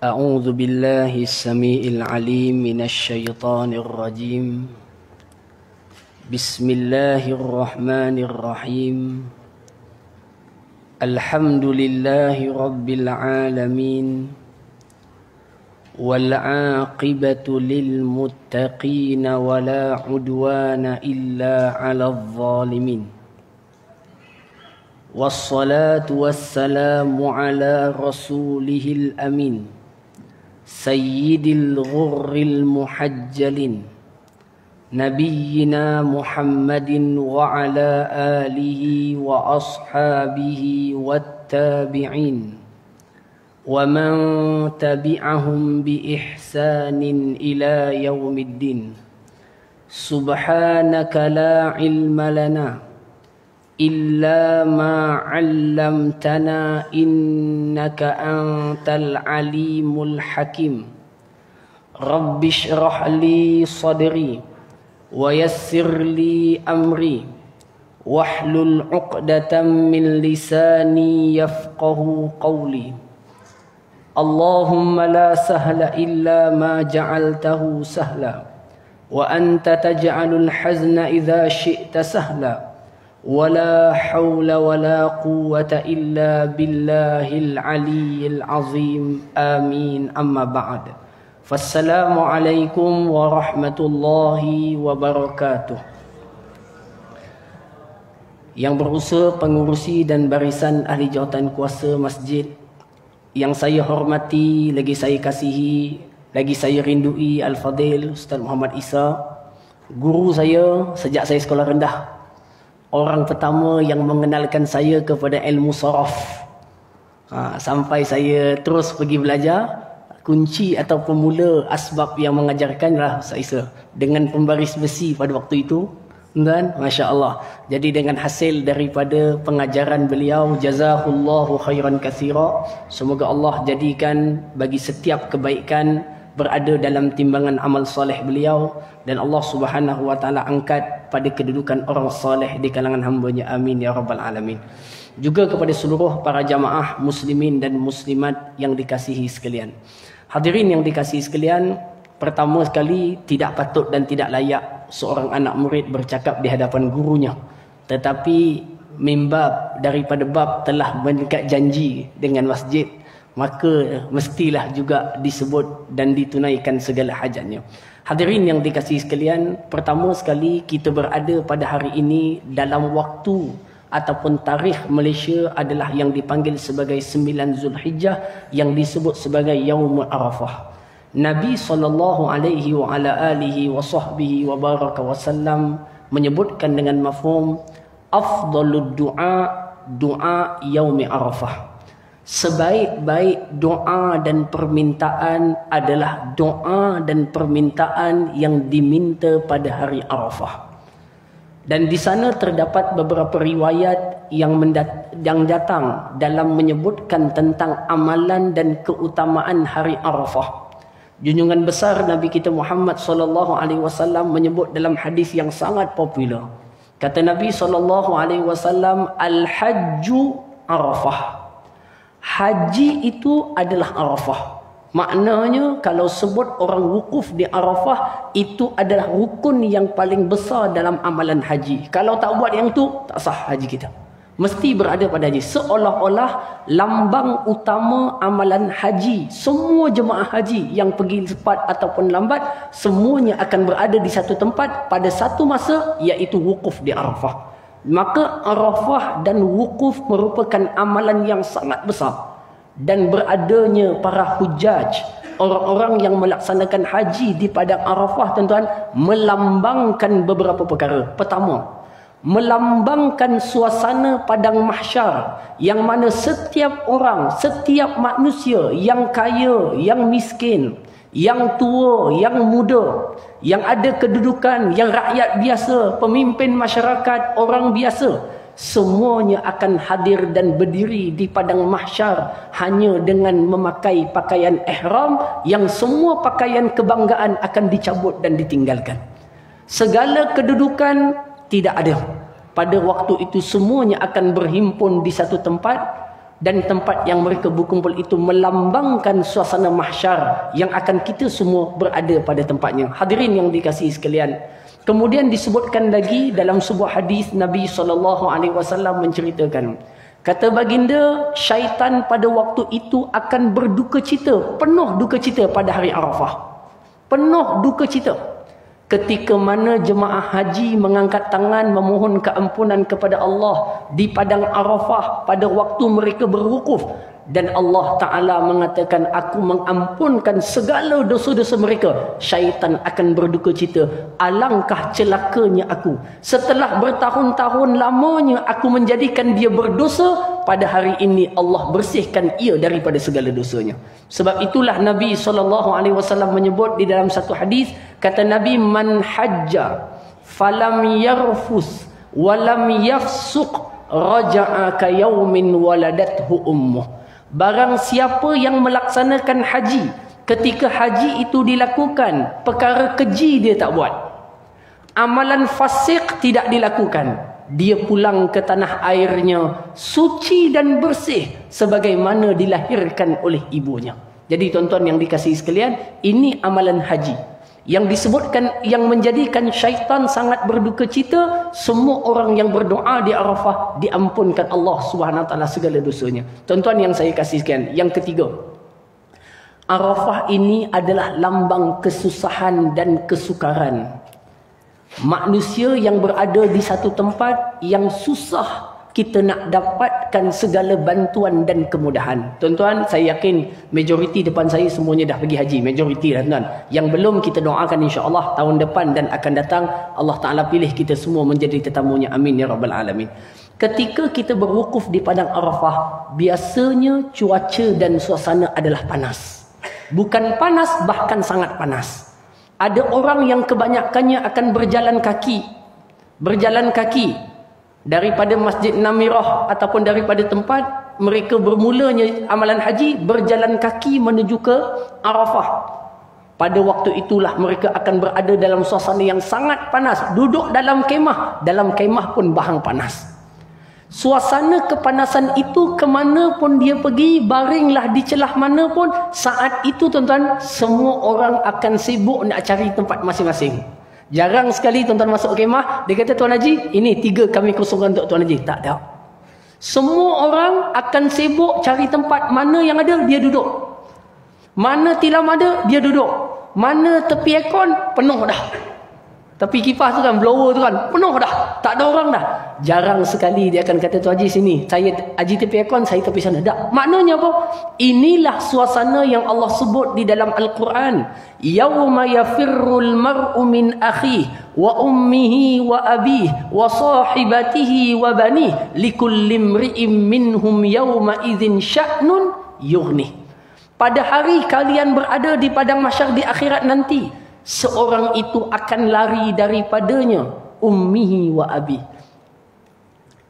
أعوذ بالله السميع العليم من الشيطان الرجيم. بسم الله الرحمن الرحيم. الحمد لله رب العالمين، والعاقبة للمتقين ولا عدوان إلا على الظالمين، والصلاة والسلام على رسوله الأمين سيد الغر المحجلين نبينا محمد وعلى آله وأصحابه والتابعين ومن تبعهم بإحسان إلى يوم الدين. سبحانك لا علم لنا إلا ما علمتنا إنك أنت العليم الحكيم. رب اشرح لي صدري ويسر لي أمري واحلل عقدة من لساني يفقه قولي. اللهم لا سهل إلا ما جعلته سهلا وأنت تجعل الحزن إذا شئت سهلا ولا حول ولا قوة إلا بالله العلي العظيم. آمين. أما بعد، فالسلام عليكم ورحمة الله وبركاته. Yang berusaha pengurusi dan barisan ahli jawatan kuasa masjid yang saya hormati, lagi saya kasihi, lagi saya rindui Al-Fadil Ustaz Muhammad Isa, guru saya sejak saya sekolah rendah. Orang pertama yang mengenalkan saya kepada ilmu saraf. Sampai saya terus pergi belajar, kunci atau pemula asbab yang mengajarkanlah saya dengan pembaris besi pada waktu itu. Dan Masya Allah, jadi dengan hasil daripada pengajaran beliau, jazahullahu khairan katsira, semoga Allah jadikan bagi setiap kebaikan berada dalam timbangan amal soleh beliau, dan Allah Subhanahu wa taala angkat pada kedudukan orang soleh di kalangan hamba-Nya. Amin ya rabbal alamin. Juga kepada seluruh para jamaah muslimin dan muslimat yang dikasihi sekalian. Hadirin yang dikasihi sekalian, pertama sekali tidak patut dan tidak layak seorang anak murid bercakap di hadapan gurunya. Tetapi mimbab daripada bab telah mengikat janji dengan masjid, maka mestilah juga disebut dan ditunaikan segala hajatnya. Hadirin yang dikasihi sekalian, pertama sekali kita berada pada hari ini dalam waktu ataupun tarikh Malaysia adalah yang dipanggil sebagai 9 Zulhijjah, yang disebut sebagai Yaumul Arafah. Nabi SAW menyebutkan dengan mafhum afdalud du'a du'a yaumi Arafah. Sebaik-baik doa dan permintaan adalah doa dan permintaan yang diminta pada hari Arafah. Dan di sana terdapat beberapa riwayat yang datang dalam menyebutkan tentang amalan dan keutamaan hari Arafah. Junjungan besar Nabi kita Muhammad SAW menyebut dalam hadis yang sangat popular. Kata Nabi SAW, Al-Hajju Arafah. Haji itu adalah Arafah. Maknanya kalau sebut orang wukuf di Arafah, itu adalah rukun yang paling besar dalam amalan haji. Kalau tak buat yang tu, tak sah haji kita. Mesti berada pada haji. Seolah-olah lambang utama amalan haji. Semua jemaah haji yang pergi cepat ataupun lambat, semuanya akan berada di satu tempat pada satu masa, iaitu wukuf di Arafah. Maka Arafah dan wukuf merupakan amalan yang sangat besar. Dan beradanya para hujaj, orang-orang yang melaksanakan haji di padang Arafah, tuan-tuan, melambangkan beberapa perkara. Pertama, melambangkan suasana padang mahsyar, yang mana setiap orang, setiap manusia, yang kaya, yang miskin, yang tua, yang muda, yang ada kedudukan, yang rakyat biasa, pemimpin masyarakat, orang biasa, semuanya akan hadir dan berdiri di padang mahsyar hanya dengan memakai pakaian ihram, yang semua pakaian kebanggaan akan dicabut dan ditinggalkan. Segala kedudukan tidak ada. Pada waktu itu semuanya akan berhimpun di satu tempat, Dan tempat yang mereka berkumpul itu melambangkan suasana mahsyar yang akan kita semua berada pada tempatnya. Hadirin yang dikasihi sekalian, kemudian disebutkan lagi dalam sebuah hadis Nabi SAW menceritakan, kata baginda, syaitan pada waktu itu akan berduka cita, penuh duka cita pada hari Arafah. Penuh duka cita. Ketika mana jemaah haji mengangkat tangan memohon keampunan kepada Allah di padang Arafah pada waktu mereka berwukuf, dan Allah Ta'ala mengatakan, aku mengampunkan segala dosa-dosa mereka, syaitan akan berduka cita, alangkah celakanya aku, setelah bertahun-tahun lamanya aku menjadikan dia berdosa, pada hari ini Allah bersihkan ia daripada segala dosanya. Sebab itulah Nabi SAW menyebut di dalam satu hadis, kata Nabi, man hajja falam yarfus walam yafsuq raja'a ka yaumin waladathu ummuh. Barang siapa yang melaksanakan haji, ketika haji itu dilakukan, perkara keji dia tak buat, amalan fasik tidak dilakukan, dia pulang ke tanah airnya suci dan bersih sebagaimana dilahirkan oleh ibunya. Jadi tuan-tuan yang dikasihi sekalian, ini amalan haji yang disebutkan, yang menjadikan syaitan sangat berduka cita. Semua orang yang berdoa di Arafah diampunkan Allah SWT segala dosanya. Tuan-tuan yang saya kasih sekalian, yang ketiga, Arafah ini adalah lambang kesusahan dan kesukaran. Manusia yang berada di satu tempat yang susah kita nak dapatkan segala bantuan dan kemudahan. Tuan-tuan, saya yakin majoriti depan saya semuanya dah pergi haji. Majoriti dah, tuan. Yang belum, kita doakan insya-Allah tahun depan dan akan datang Allah Ta'ala pilih kita semua menjadi tetamunya. Amin ya rabbal alamin. Ketika kita berwukuf di padang Arafah, biasanya cuaca dan suasana adalah panas. Bukan panas, bahkan sangat panas. Ada orang yang kebanyakannya akan berjalan kaki. Berjalan kaki daripada Masjid Namirah ataupun daripada tempat mereka bermulanya amalan haji, berjalan kaki menuju ke Arafah. Pada waktu itulah mereka akan berada dalam suasana yang sangat panas. Duduk dalam kemah pun bahang panas. Suasana kepanasan itu kemana pun dia pergi, baringlah di celah mana pun, saat itu tuan-tuan, semua orang akan sibuk nak cari tempat masing-masing. Jarang sekali tuan-tuan masuk kemah, dia kata, Tuan Haji, ini 3 kami kosongkan untuk Tuan Haji. Tak ada. Semua orang akan sibuk cari tempat, mana yang ada, dia duduk. Mana tilam ada, dia duduk. Mana tepi aircon, penuh dah. Tepi kipas tu kan, blower tu kan, penuh dah. Tak ada orang dah. Jarang sekali dia akan kata, Tuan Haji sini, saya Haji tepi aircon, saya tepi sana. Tak. Maknanya apa? Inilah suasana yang Allah sebut di dalam Al-Quran. Yawma yafirrul mar'u min akhihi wa ummihi wa abihi wa sahibatihi wa banih likulli imri'in minhum yawma idzin sya'nun yughnih. Pada hari kalian berada di padang mahsyar di akhirat nanti, seorang itu akan lari daripadanya, ummihi wa abi.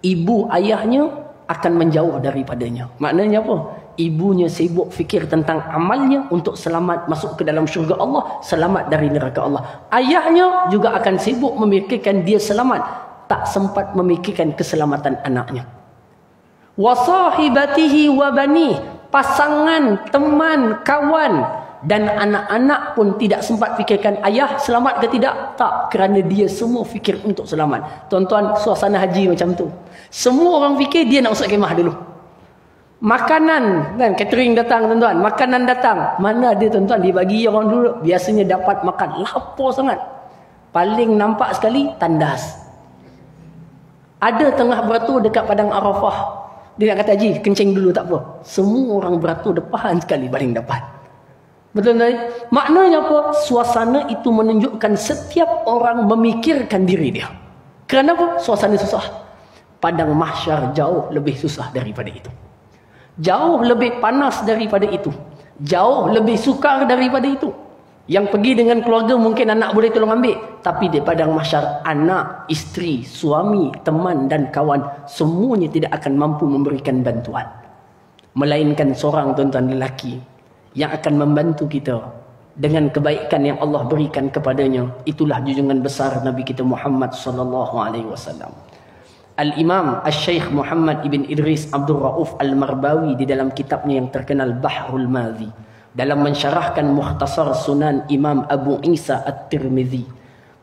Ibu ayahnya akan menjauh daripadanya. Maknanya apa? Ibunya sibuk fikir tentang amalnya untuk selamat masuk ke dalam syurga Allah, selamat dari neraka Allah. Ayahnya juga akan sibuk memikirkan dia selamat, tak sempat memikirkan keselamatan anaknya. Wa sahibatihi wa banih, pasangan, teman, kawan dan anak-anak pun tidak sempat fikirkan ayah selamat ke tidak. Tak, kerana dia semua fikir untuk selamat. Tuan-tuan, suasana haji macam tu. Semua orang fikir dia nak masuk kemah dulu. Makanan kan, catering datang tuan-tuan, makanan datang. Mana ada tuan-tuan dibagi orang dulu, biasanya dapat makan lapar sangat. Paling nampak sekali tandas. Ada tengah beratur dekat padang Arafah. Dia nak kata, Haji, kencing dulu tak apa. Semua orang beratur depan sekali paling dapat. Betul tak? Maknanya apa? Suasana itu menunjukkan setiap orang memikirkan diri dia. Kerana apa? Suasana susah. Padang mahsyar jauh lebih susah daripada itu. Jauh lebih panas daripada itu. Jauh lebih sukar daripada itu. Yang pergi dengan keluarga mungkin anak boleh tolong ambil. Tapi di padang mahsyar, anak, isteri, suami, teman dan kawan, semuanya tidak akan mampu memberikan bantuan. Melainkan seorang tuan-tuan lelaki yang akan membantu kita dengan kebaikan yang Allah berikan kepadanya. Itulah junjungan besar Nabi kita Muhammad sallallahu alaihi wasallam. Al-Imam Al-Syeikh Muhammad ibn Idris Abdul Rauf Al-Marbawi di dalam kitabnya yang terkenal Bahrul Madhi, dalam mensyarahkan Mukhtasar Sunan Imam Abu Isa At-Tirmizi,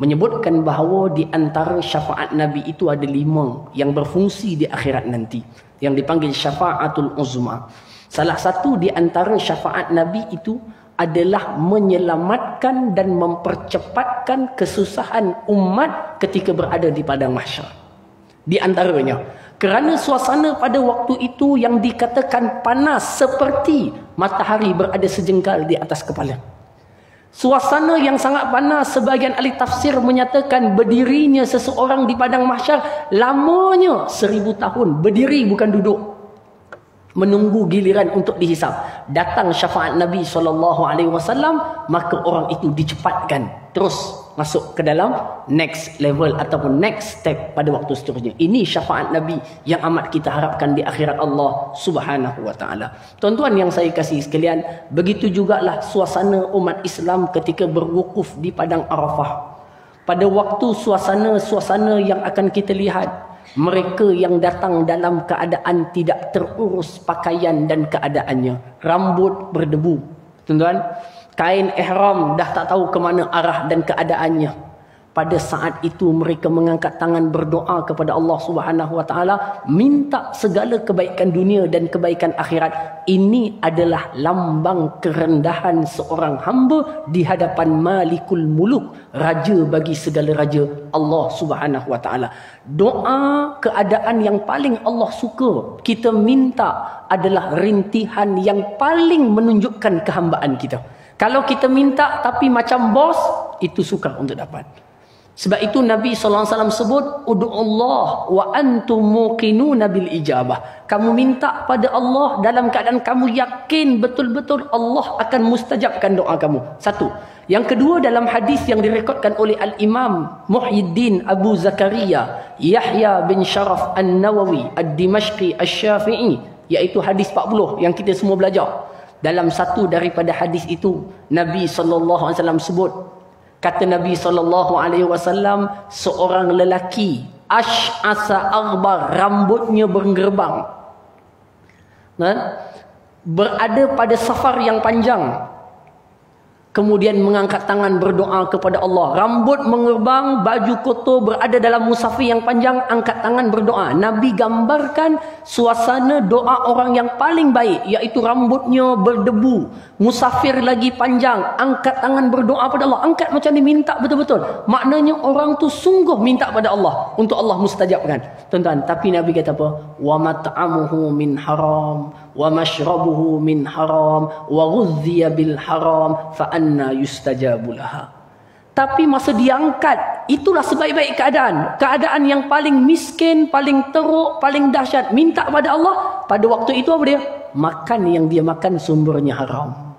menyebutkan bahawa di antara syafaat Nabi itu ada 5 yang berfungsi di akhirat nanti, yang dipanggil syafaatul uzma. Salah satu di antara syafaat Nabi itu adalah menyelamatkan dan mempercepatkan kesusahan umat ketika berada di padang mahsyar. Di antaranya, kerana suasana pada waktu itu yang dikatakan panas seperti matahari berada sejengkal di atas kepala. Suasana yang sangat panas, sebahagian ahli tafsir menyatakan berdirinya seseorang di padang mahsyar lamanya 1000 tahun. Berdiri bukan duduk, menunggu giliran untuk dihisap. Datang syafaat Nabi SAW, maka orang itu dicepatkan terus masuk ke dalam next level ataupun next step pada waktu seterusnya. Ini syafaat Nabi yang amat kita harapkan di akhirat Allah Subhanahu wa taala. Tuan-tuan yang saya kasih sekalian, begitu jugalah suasana umat Islam ketika berwukuf di padang Arafah. Pada waktu suasana yang akan kita lihat, mereka yang datang dalam keadaan tidak terurus pakaian dan keadaannya, rambut berdebu, tuan-tuan, kain ihram dah tak tahu ke mana arah dan keadaannya. Pada saat itu mereka mengangkat tangan berdoa kepada Allah Subhanahu wa taala, minta segala kebaikan dunia dan kebaikan akhirat. Ini adalah lambang kerendahan seorang hamba di hadapan Malikul Muluk, raja bagi segala raja, Allah Subhanahu wa taala. Doa keadaan yang paling Allah suka kita minta adalah rintihan yang paling menunjukkan kehambaan kita. Kalau kita minta tapi macam bos, itu sukar untuk dapat. Sebab itu Nabi SAW sebut, Udu'ullah wa antum muqinuna bil ijabah. Kamu minta pada Allah dalam keadaan kamu yakin betul-betul Allah akan mustajabkan doa kamu. Satu. Yang kedua, dalam hadis yang direkodkan oleh Al-Imam Muhyiddin Abu Zakaria Yahya bin Sharaf An-Nawawi Ad-Dimashqi Asy-Syafi'i, iaitu hadis 40 yang kita semua belajar. Dalam satu daripada hadis itu, Nabi SAW sebut, kata Nabi SAW, seorang lelaki Ash'asa Aghbar, rambutnya bergerbang, berada pada safar yang panjang, kemudian mengangkat tangan berdoa kepada Allah. Rambut mengerbang, baju kotor, berada dalam musafir yang panjang, angkat tangan berdoa. Nabi gambarkan suasana doa orang yang paling baik, iaitu rambutnya berdebu, musafir lagi panjang, angkat tangan berdoa pada Allah. Angkat macam ni, minta betul-betul. Maknanya orang tu sungguh minta pada Allah untuk Allah mustajabkan. Tuan-tuan, tapi Nabi kata apa? Wa mat'amuhu min haram wa mashrabuhu min haram wa ghudhiya bil haram fa anna yustajabu laha. Tapi masa diangkat, itulah sebaik-baik keadaan. Keadaan yang paling miskin, paling teruk, paling dahsyat, minta pada Allah. Pada waktu itu apa dia? Makan yang dia makan sumbernya haram,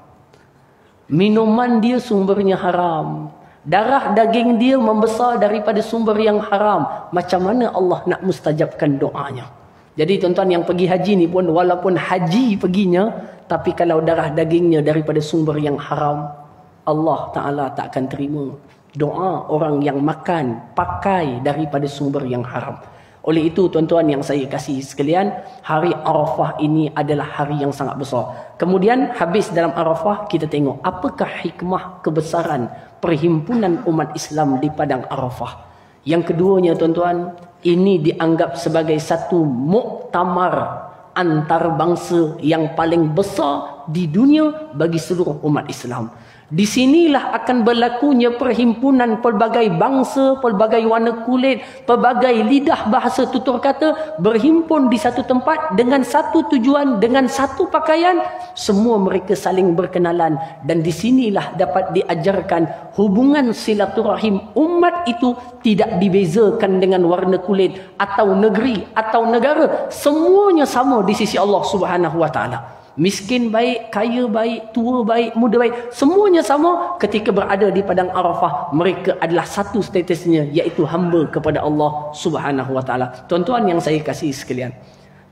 minuman dia sumbernya haram, darah daging dia membesar daripada sumber yang haram. Macam mana Allah nak mustajabkan doanya? Jadi tuan-tuan yang pergi haji ni pun, walaupun haji perginya, tapi kalau darah dagingnya daripada sumber yang haram, Allah Ta'ala tak akan terima doa orang yang makan, pakai daripada sumber yang haram. Oleh itu tuan-tuan yang saya kasih sekalian, hari Arafah ini adalah hari yang sangat besar. Kemudian habis dalam Arafah, kita tengok apakah hikmah kebesaran perhimpunan umat Islam di padang Arafah. Yang keduanya tuan-tuan, ini dianggap sebagai satu muktamar antarabangsa yang paling besar di dunia bagi seluruh umat Islam. Di sinilah akan berlakunya perhimpunan pelbagai bangsa, pelbagai warna kulit, pelbagai lidah bahasa tutur kata berhimpun di satu tempat dengan satu tujuan, dengan satu pakaian. Semua mereka saling berkenalan, dan di sinilah dapat diajarkan hubungan silaturahim umat itu tidak dibezakan dengan warna kulit atau negeri atau negara. Semuanya sama di sisi Allah Subhanahu wa taala. Miskin baik, kaya baik, tua baik, muda baik, semuanya sama ketika berada di padang Arafah. Mereka adalah satu statusnya, iaitu hamba kepada Allah Subhanahu wa taala. Tuan-tuan yang saya kasih sekalian,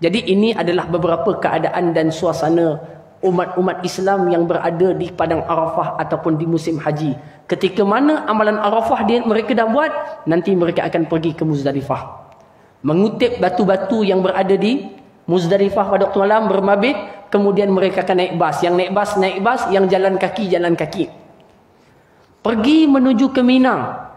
jadi ini adalah beberapa keadaan dan suasana umat-umat Islam yang berada di padang Arafah ataupun di musim haji. Ketika mana amalan Arafah mereka dah buat, nanti mereka akan pergi ke Muzdalifah. mengutip batu-batu yang berada di Muzdalifah pada waktu malam, bermabit, kemudian mereka akan naik bas. Yang naik bas, yang jalan kaki. Pergi menuju ke Mina.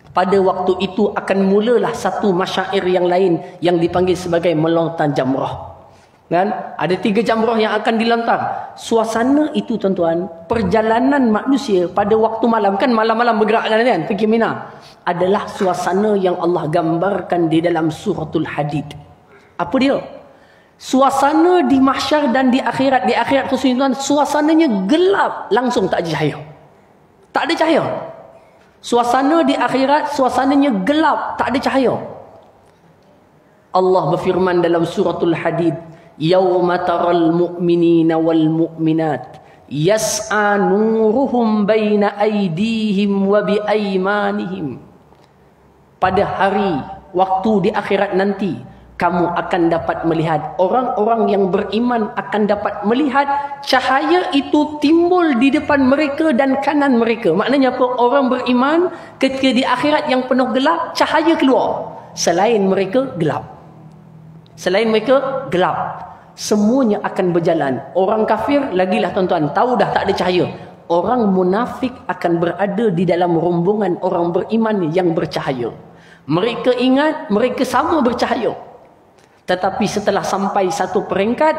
Pada waktu itu akan mulalah satu masyair yang lain yang dipanggil sebagai melontar jamrah. Kan? Ada 3 jamrah yang akan dilontar. Suasana itu tuan-tuan, perjalanan manusia pada waktu malam, kan malam-malam bergerak kan, pergi Mina, adalah suasana yang Allah gambarkan di dalam suratul Hadid. Apa dia? Suasana di mahsyar dan di akhirat. Di akhirat tuan, suasananya gelap, langsung tak ada cahaya. Tak ada cahaya. Suasana di akhirat, suasananya gelap, tak ada cahaya. Allah berfirman dalam suratul Hadid, "Yauma taral mu'minina wal mu'minat yas'a nuruhum baina aydihim wa bi aymanihim." Pada hari waktu di akhirat nanti, kamu akan dapat melihat, orang-orang yang beriman akan dapat melihat cahaya itu timbul di depan mereka dan kanan mereka. Maknanya apa? Orang beriman ketika di akhirat yang penuh gelap, cahaya keluar. Selain mereka gelap. Semuanya akan berjalan. Orang kafir, lagilah tuan-tuan, tahu dah tak ada cahaya. Orang munafik akan berada di dalam rombongan orang beriman yang bercahaya. Mereka ingat, mereka sama bercahaya. Tetapi setelah sampai satu peringkat,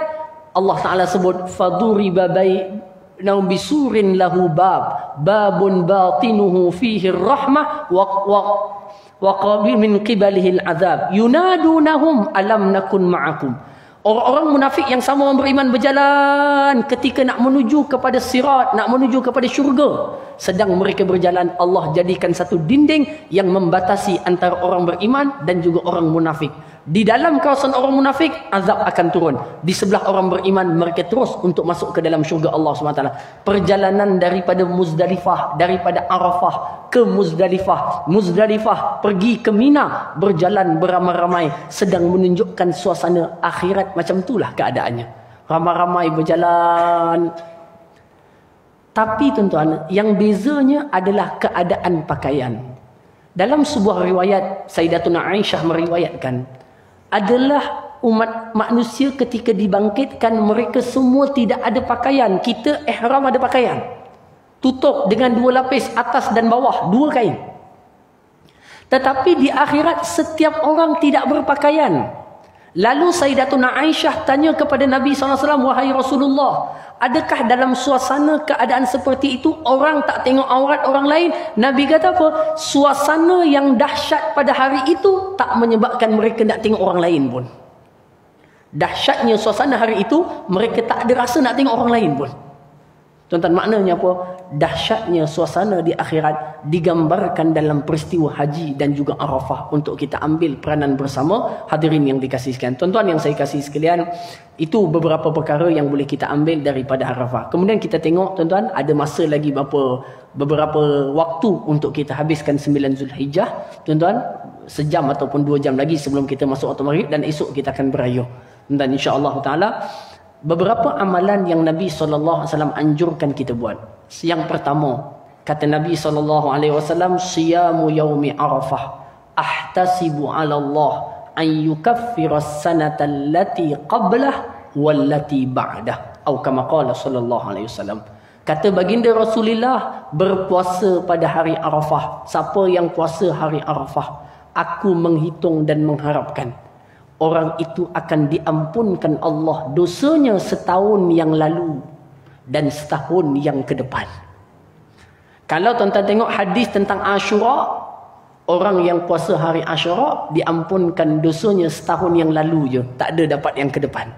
Allah Ta'ala sebut, "Faduriba bainahum bisurin lahu babun batinuhu fihi rahmah wa qabil min qibalihil azab yunadunahum alam nakun ma'akum." Orang-orang munafik yang sama orang beriman berjalan ketika nak menuju kepada sirat, nak menuju kepada syurga. Sedang mereka berjalan, Allah jadikan satu dinding yang membatasi antara orang beriman dan juga orang munafik. Di dalam kawasan orang munafik, azab akan turun. Di sebelah orang beriman, mereka terus untuk masuk ke dalam syurga Allah SWT. Perjalanan daripada Muzdalifah, daripada Arafah ke Muzdalifah pergi ke Mina, berjalan beramai-ramai, sedang menunjukkan suasana akhirat. Macam itulah keadaannya. Ramai-ramai berjalan. Tapi tuan-tuan, yang bezanya adalah keadaan pakaian. Dalam sebuah riwayat, Sayyidatuna Aisyah meriwayatkan, adalah umat manusia ketika dibangkitkan, mereka semua tidak ada pakaian. Kita ihram ada pakaian, tutup dengan 2 lapis, atas dan bawah, 2 kain. Tetapi di akhirat setiap orang tidak berpakaian. Lalu Sayyidatuna Aisyah tanya kepada Nabi SAW, "Wahai Rasulullah, adakah dalam suasana keadaan seperti itu orang tak tengok aurat orang lain?" Nabi kata apa? Suasana yang dahsyat pada hari itu tak menyebabkan mereka nak tengok orang lain pun. Dahsyatnya suasana hari itu, mereka tak ada rasa nak tengok orang lain pun. Tuan-tuan, maknanya apa? Dahsyatnya suasana di akhirat digambarkan dalam peristiwa haji dan juga Arafah untuk kita ambil peranan bersama. Hadirin yang dikasihkan, tuan-tuan yang saya kasih sekalian, itu beberapa perkara yang boleh kita ambil daripada Arafah. Kemudian kita tengok, tuan-tuan, ada masa lagi beberapa waktu untuk kita habiskan 9 Zulhijjah. Tuan-tuan, sejam ataupun 2 jam lagi sebelum kita masuk waktu maghrib, dan esok kita akan beraya. Dan insya-Allah taala beberapa amalan yang Nabi SAW anjurkan kita buat. Yang pertama, kata Nabi SAW, "Siyamu yaumi Arafah ahtasibu 'ala Allah an yukaffira as-sanata allati qablah wallati ba'dah." Atau kama qala sallallahu alaihi wasallam. Kata baginda Rasulullah, berpuasa pada hari Arafah. Siapa yang puasa hari Arafah, aku menghitung dan mengharapkan orang itu akan diampunkan Allah dosanya setahun yang lalu dan setahun yang ke depan. Kalau tuan-tuan tengok hadis tentang Ashura, orang yang puasa hari Ashura diampunkan dosanya setahun yang lalu je, tak ada dapat yang ke depan.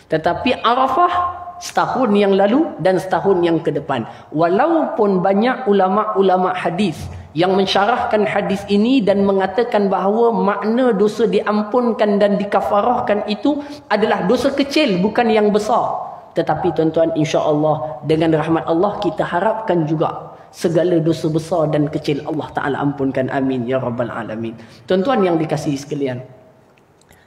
Tetapi Arafah setahun yang lalu dan setahun yang ke depan. Walaupun banyak ulama-ulama hadis yang mensyarahkan hadis ini dan mengatakan bahawa makna dosa diampunkan dan dikafarahkan itu adalah dosa kecil, bukan yang besar. Tetapi tuan-tuan, insya-Allah dengan rahmat Allah kita harapkan juga segala dosa besar dan kecil Allah Ta'ala ampunkan. Amin ya Rabbal Alamin. Tuan-tuan yang dikasihi sekalian,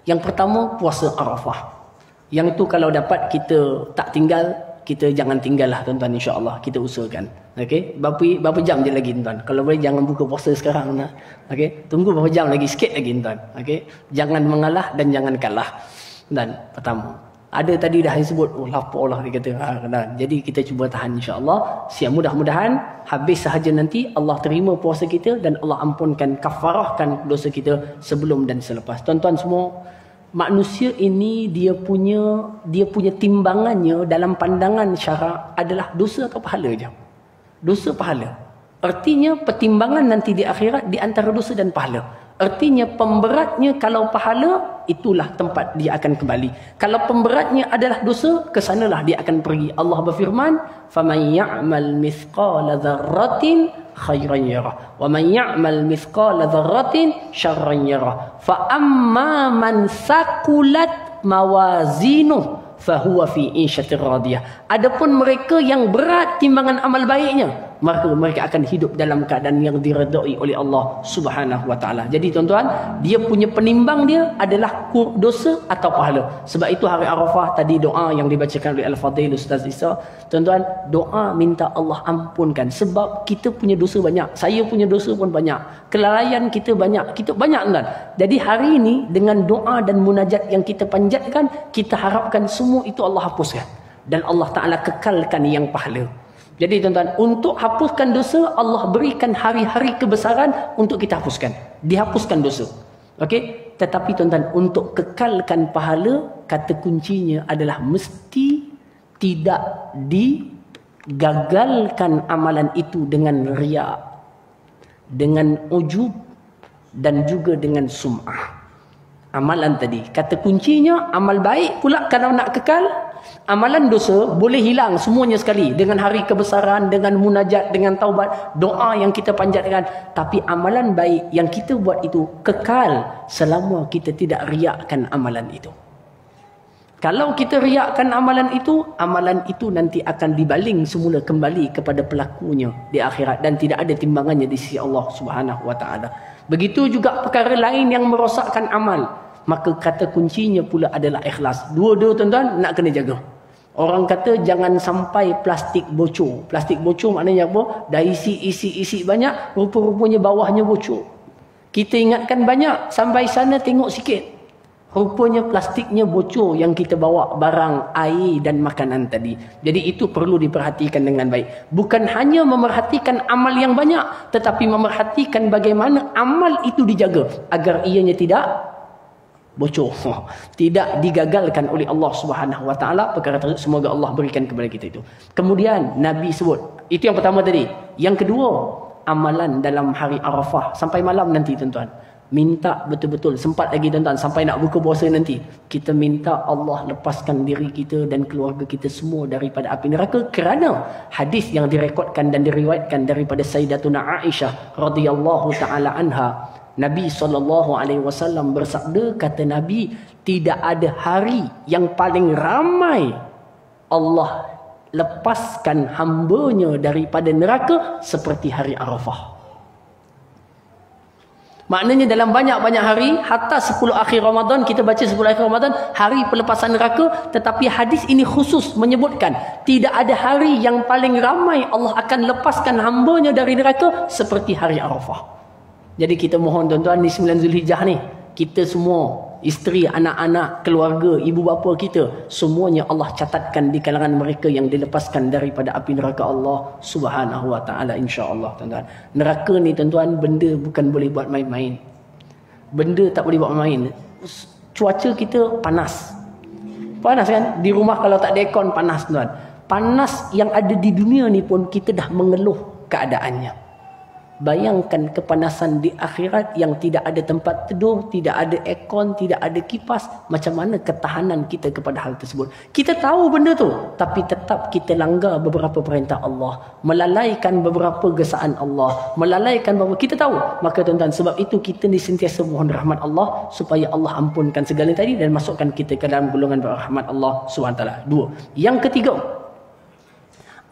yang pertama puasa Arafah. Yang itu kalau dapat kita tak tinggal, kita jangan tinggal lah tuan-tuan, insya-Allah kita usahakan. Okey, berapa jam je lagi tuan. Kalau boleh jangan buka puasa sekarang nah. Okey, tunggu berapa jam lagi, sikit lagi tuan. Okey, jangan mengalah dan jangan kalah. Dan pertama, ada tadi dah disebut lapar lah dia kata. Jadi kita cuba tahan insya-Allah. Siap mudah-mudahan habis sahaja nanti Allah terima puasa kita dan Allah ampunkan, kafarahkan dosa kita sebelum dan selepas. Tuan-tuan semua, manusia ini dia punya timbangannya dalam pandangan syarak adalah dosa atau pahala je. Dosa pahala. Artinya pertimbangan nanti di akhirat di antara dosa dan pahala. Artinya pemberatnya kalau pahala, itulah tempat dia akan kembali. Kalau pemberatnya adalah dosa, ke sanalah dia akan pergi. Allah berfirman, "Faman ya'mal mithqala dzarratin khairan yarah, wa man ya'mal mithqala dzarratin syarran yarah. Fa amma man saqulat mawazinuh fahuwa fi 'ishatir radiyah." Adapun mereka yang berat timbangan amal baiknya, maka mereka akan hidup dalam keadaan yang diredai oleh Allah Subhanahu wa taala. Jadi tuan-tuan, dia punya penimbang dia adalah dosa atau pahala. Sebab itu hari Arafah tadi doa yang dibacakan oleh Al-Fadhil Ustaz Isa, tuan-tuan, doa minta Allah ampunkan sebab kita punya dosa banyak. Saya punya dosa pun banyak. Kelalaian kita banyak. Kita banyak tuan. Jadi hari ini dengan doa dan munajat yang kita panjatkan, kita harapkan semua itu Allah hapuskan dan Allah Taala kekalkan yang pahala. Jadi tuan-tuan, untuk hapuskan dosa, Allah berikan hari-hari kebesaran untuk kita hapuskan. Dihapuskan dosa. Okey? Tetapi tuan-tuan, untuk kekalkan pahala, kata kuncinya adalah mesti tidak digagalkan amalan itu dengan riya, dengan ujub dan juga dengan sum'ah. Amalan tadi, kata kuncinya amal baik pula kalau nak kekal. Amalan dosa boleh hilang semuanya sekali dengan hari kebesaran, dengan munajat, dengan taubat, doa yang kita panjatkan. Tapi amalan baik yang kita buat itu kekal selama kita tidak riakkan amalan itu. Kalau kita riakkan amalan itu nanti akan dibaling semula kembali kepada pelakunya di akhirat dan tidak ada timbangannya di sisi Allah Subhanahu wa taala. Begitu juga perkara lain yang merosakkan amal. Maka kata kuncinya pula adalah ikhlas. Dua-dua tuan-tuan nak kena jaga. Orang kata jangan sampai plastik bocor. Plastik bocor maknanya apa? Dah isi banyak, rupa-rupanya bawahnya bocor. Kita ingatkan banyak, sampai sana tengok sikit. Rupanya plastiknya bocor yang kita bawa barang, air dan makanan tadi. Jadi itu perlu diperhatikan dengan baik. Bukan hanya memerhatikan amal yang banyak, tetapi memerhatikan bagaimana amal itu dijaga agar ianya tidak bocor, tidak digagalkan oleh Allah Subhanahu wa taala. Perkara tersebut semoga Allah berikan kepada kita itu. Kemudian Nabi sebut, itu yang pertama tadi. Yang kedua, amalan dalam hari Arafah sampai malam nanti tuan-tuan. Minta betul-betul, sempat lagi tuan-tuan sampai nak buka puasa nanti. Kita minta Allah lepaskan diri kita dan keluarga kita semua daripada api neraka, kerana hadis yang direkodkan dan diriwayatkan daripada Sayyidatuna Aisyah radhiyallahu taala anha, Nabi SAW bersabda, kata Nabi, tidak ada hari yang paling ramai Allah lepaskan hambanya daripada neraka seperti hari Arafah. Maknanya dalam banyak-banyak hari, hatta 10 akhir Ramadan, kita baca 10 akhir Ramadan, hari pelepasan neraka, tetapi hadis ini khusus menyebutkan, tidak ada hari yang paling ramai Allah akan lepaskan hambanya dari neraka seperti hari Arafah. Jadi kita mohon tuan-tuan, di 9 Zulhijjah ni, kita semua, isteri, anak-anak, keluarga, ibu bapa kita, semuanya Allah catatkan di kalangan mereka yang dilepaskan daripada api neraka Allah Subhanahu wa taala, insya-Allah tuan-tuan. Neraka ni tuan-tuan, benda bukan boleh buat main-main. Benda tak boleh buat main. Cuaca kita panas. Panas kan? Di rumah kalau tak ada aircon panas tuan. Panas yang ada di dunia ni pun kita dah mengeluh keadaannya. Bayangkan kepanasan di akhirat yang tidak ada tempat tidur, tidak ada aircon, tidak ada kipas. Macam mana ketahanan kita kepada hal tersebut? Kita tahu benda tu, tapi tetap kita langgar beberapa perintah Allah, melalaikan beberapa gesaan Allah, melalaikan beberapa, kita tahu. Maka tuan-tuan, sebab itu kita ni sentiasa mohon rahmat Allah supaya Allah ampunkan segala tadi dan masukkan kita ke dalam golongan rahmat Allah SWT. Dua. Yang ketiga,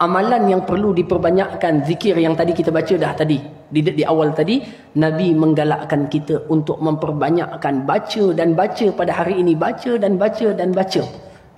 amalan yang perlu diperbanyakkan, zikir yang tadi kita baca dah tadi di awal tadi, Nabi menggalakkan kita untuk memperbanyakkan baca dan baca pada hari ini, baca dan baca dan baca.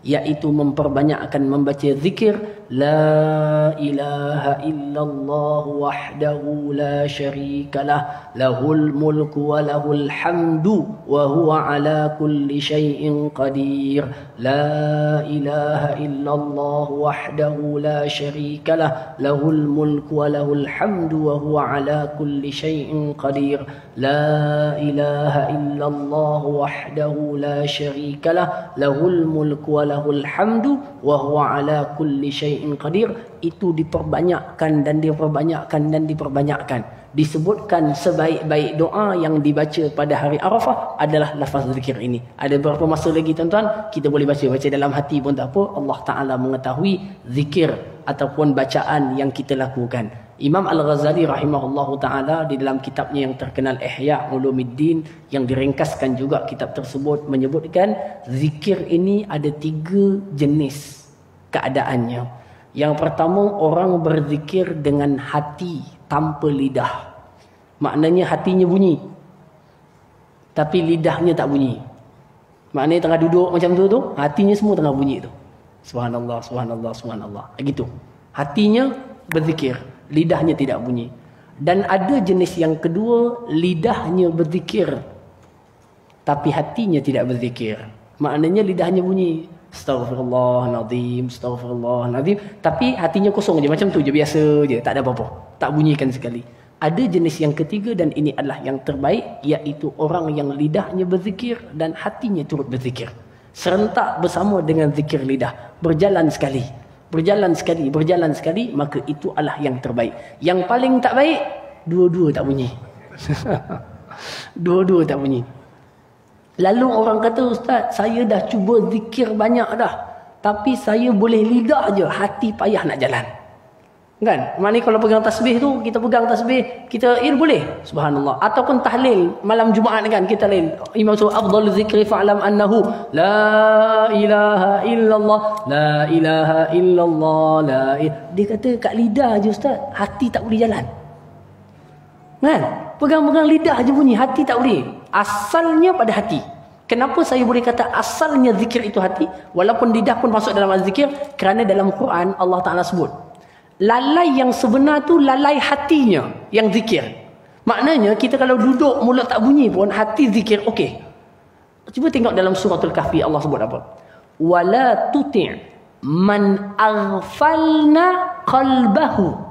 yaitu memperbanyakkan membaca zikir la ilaha illallah wahdahu la syarikalah lahul mulku wa lahul hamdu wa huwa ala kulli syai'in qadir. La ilaha illallah wahdahu la syarikalah lahul mulku wa lahul hamdu wa huwa ala kulli syai'in qadir. La ilaha illallah wahdahu la syarikalah lahul mulku wa lahul hamdu wa huwa ala kulli syai'in qadir. Itu diperbanyakkan dan diperbanyakkan dan diperbanyakkan. Disebutkan sebaik-baik doa yang dibaca pada hari Arafah adalah lafaz zikir ini. Ada berapa masa lagi tuan-tuan? Kita boleh baca dalam hati pun tak apa. Allah Ta'ala mengetahui zikir ataupun bacaan yang kita lakukan. Imam Al-Ghazali rahimahullahu ta'ala di dalam kitabnya yang terkenal Ihya Ulumuddin, yang diringkaskan juga kitab tersebut, menyebutkan zikir ini ada 3 jenis keadaannya. Yang pertama, orang berzikir dengan hati tanpa lidah. Maknanya hatinya bunyi tapi lidahnya tak bunyi. Maknanya tengah duduk macam tu, hatinya semua tengah bunyi tu. Subhanallah, subhanallah, subhanallah. Gitu. Hatinya berzikir, lidahnya tidak bunyi. Dan ada jenis yang kedua, lidahnya berzikir tapi hatinya tidak berzikir. Maknanya lidahnya bunyi Astaghfirullahaladzim, astaghfirullahaladzim, tapi hatinya kosong je, macam tu je, biasa je, tak ada apa-apa, tak bunyikan sekali. Ada jenis yang ketiga dan ini adalah yang terbaik, iaitu orang yang lidahnya berzikir dan hatinya turut berzikir serentak bersama dengan zikir lidah, berjalan sekali, berjalan sekali, berjalan sekali, maka itu adalah yang terbaik. Yang paling tak baik, dua-dua tak bunyi. Dua-dua tak bunyi. Lalu orang kata, Ustaz, saya dah cuba zikir banyak dah, tapi saya boleh lidah je, hati payah nak jalan. Kan? Maknanya kalau pegang tasbih tu, kita pegang tasbih, kita boleh, subhanallah. Ataupun tahlil malam Jumaat kan, kita tahlil. Imam Suhaib, afdal zikri fa'lam annahu la ilaha illallah, la ilaha illallah, la ilaha. Dia kata kat lidah je Ustaz, hati tak boleh jalan. Kan? Pegang-pegang lidah je bunyi, hati tak boleh. Asalnya pada hati. Kenapa saya boleh kata asalnya zikir itu hati? Walaupun lidah pun masuk dalam zikir, kerana dalam Quran Allah Ta'ala sebut lalai yang sebenar tu lalai hatinya yang zikir. Maknanya kita kalau duduk mulut tak bunyi pun hati zikir okey. Cuba tengok dalam suratul Kahfi Allah sebut apa? Wala tuti' man aghfalna qalbahu.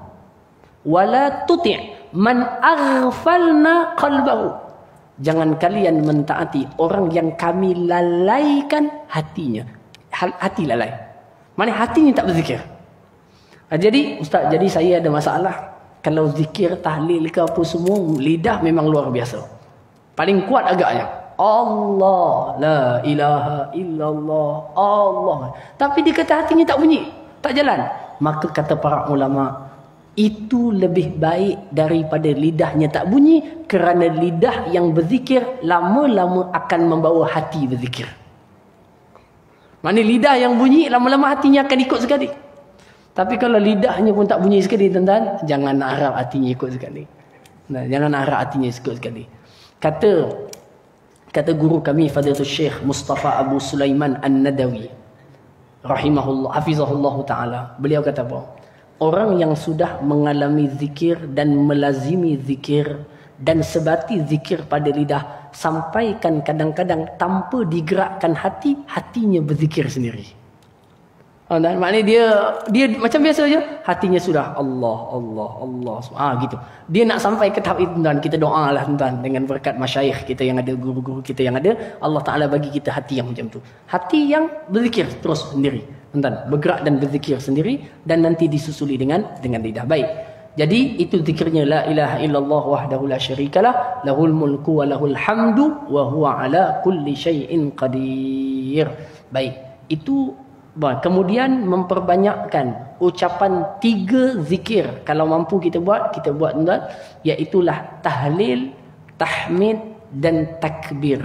Wala tuti' man aghfalna qalbahu. Jangan kalian mentaati orang yang kami lalaikan hatinya. Hati lalai. Mana hatinya tak berzikir. Jadi Ustaz, jadi saya ada masalah. Kalau zikir, tahlil ke apa semua, lidah memang luar biasa. Paling kuat agaknya. Allah, la ilaha illallah, Allah. Tapi dia kata hatinya tak bunyi, tak jalan. Maka kata para ulama, itu lebih baik daripada lidahnya tak bunyi, kerana lidah yang berzikir lama-lama akan membawa hati berzikir. Mana lidah yang bunyi, lama-lama hatinya akan ikut sekali. Tapi kalau lidahnya pun tak bunyi sekali, tuan-tuan, jangan harap hatinya ikut sekali. Nah, jangan harap hatinya ikut sekali. Kata guru kami Fadilatul Syekh Mustafa Abu Sulaiman An-Nadawi rahimahullah, hafizahullah taala. Beliau kata apa? Orang yang sudah mengalami zikir dan melazimi zikir dan sebati zikir pada lidah, sampaikan kadang-kadang tanpa digerakkan hati, hatinya berzikir sendiri. Dan maknanya dia macam biasa je, hatinya sudah Allah, Allah, Allah. Gitu. Dia nak sampai ke tahap itu, tuan. Kita doa lah, tuan, dengan berkat masyayikh kita yang ada, guru-guru kita yang ada. Allah Ta'ala bagi kita hati yang macam tu. Hati yang berzikir terus sendiri, tuan, bergerak dan berzikir sendiri, dan nanti disusuli dengan lidah. Baik. Jadi itu zikirnya la ilaha illallah wahdahu la syarikalah, lahul mulku wa lahul hamdu wa huwa ala kulli syai'in qadir. Baik. Itu. Kemudian memperbanyakkan ucapan 3 zikir. Kalau mampu kita buat, tuan-tuan, iaitulah tahlil, tahmid dan takbir.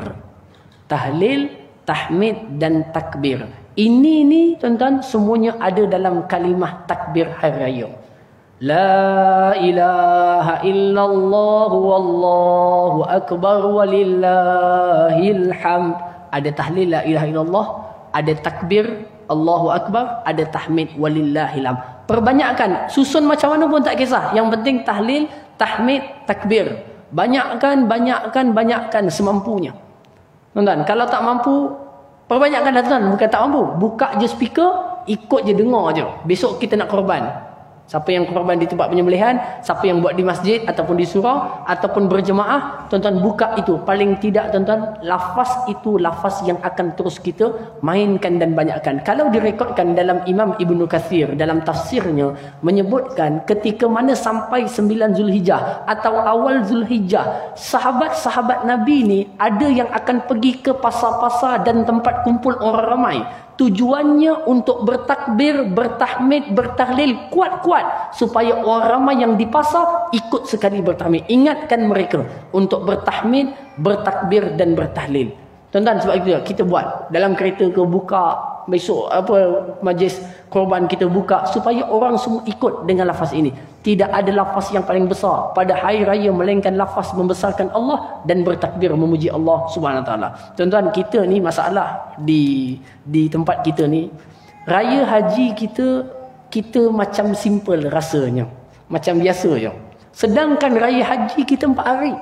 Tahlil, tahmid dan takbir. Ini tuan-tuan, semuanya ada dalam kalimah takbir hari raya. La ilaha illallah wallahu akbar walillahil hamd. Ada tahlil la ilaha illallah, ada takbir Allahu Akbar, ada tahmid walillahilham. Perbanyakkan, susun macam mana pun tak kisah. Yang penting tahlil, tahmid, takbir. Banyakkan semampunya. Tuan-tuan, kalau tak mampu, perbanyakkan dah tuan, bukan tak mampu. Buka je speaker, ikut je, dengar je. Besok kita nak korban. Siapa yang korban di tempat penyembelihan, siapa yang buat di masjid ataupun di surau ataupun berjemaah, tuan-tuan buka itu. Paling tidak tuan-tuan, lafaz itu lafaz yang akan terus kita mainkan dan banyakkan. Kalau direkodkan dalam Imam Ibnu Katsir dalam tafsirnya menyebutkan ketika mana sampai 9 Zulhijjah atau awal Zulhijjah, sahabat-sahabat Nabi ni ada yang akan pergi ke pasar-pasar dan tempat kumpul orang ramai. Tujuannya untuk bertakbir, bertahmid, bertahlil kuat-kuat supaya orang ramai yang di pasar ikut sekali bertahmid. Ingatkan mereka untuk bertahmid, bertakbir dan bertahlil. Tuan-tuan, sebab itu kita buat dalam kereta ke, buka besok majlis korban kita buka supaya orang semua ikut dengan lafaz ini. Tidak ada lafaz yang paling besar pada hari raya melainkan lafaz membesarkan Allah dan bertakbir memuji Allah Subhanahu Wa Taala. Tuan-tuan, kita ni masalah di tempat kita ni, raya haji kita macam simple rasanya, macam biasa je. Sedangkan raya haji kita 4 hari.